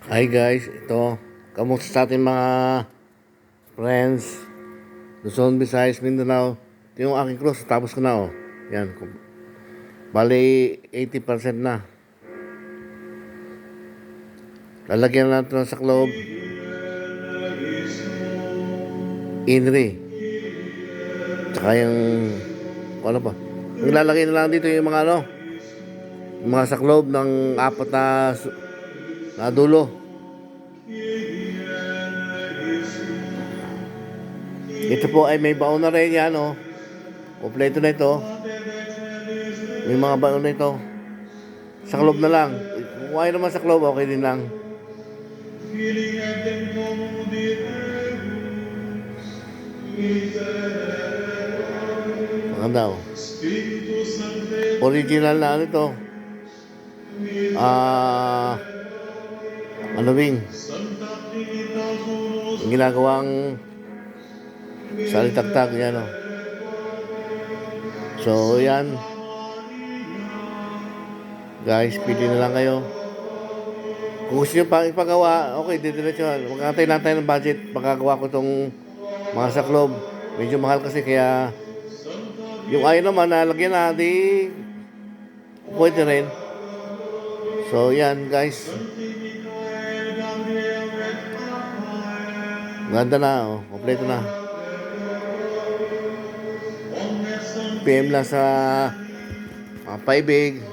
Hi guys, ito. Kamusta sa ating mga friends? Luzon, Visayas, Mindanao. Ito yung aking cross. Tapos ko na oh. Yan. Bali, 80% na. Lalagyan natin sa loob. Inri. Tsaka yung ano pa. Naglalagay na lang dito yung mga ano. Yung mga saklob ng apat na dulo. Ito po ay may baon na rin yan oh. Kompleto na ito. May mga baon na ito. Saklob na lang. Kung ayaw naman saklob, okay din lang. Maganda oh. Original na ano ito. Ano wing? Yung ginagawang salitagtag yan oh. So yan. Guys, pili na lang kayo. Kung gusto nyo pang ipagawa, okay, didiretso. Magkantay lang tayo ng budget. Pagkagawa ko itong mga saklob. Medyo mahal kasi kaya yung ayaw naman nalagyan na, di pwede rin. So yan guys. Ganda na, oh. Kompleto na. PM lang sa mga paibig.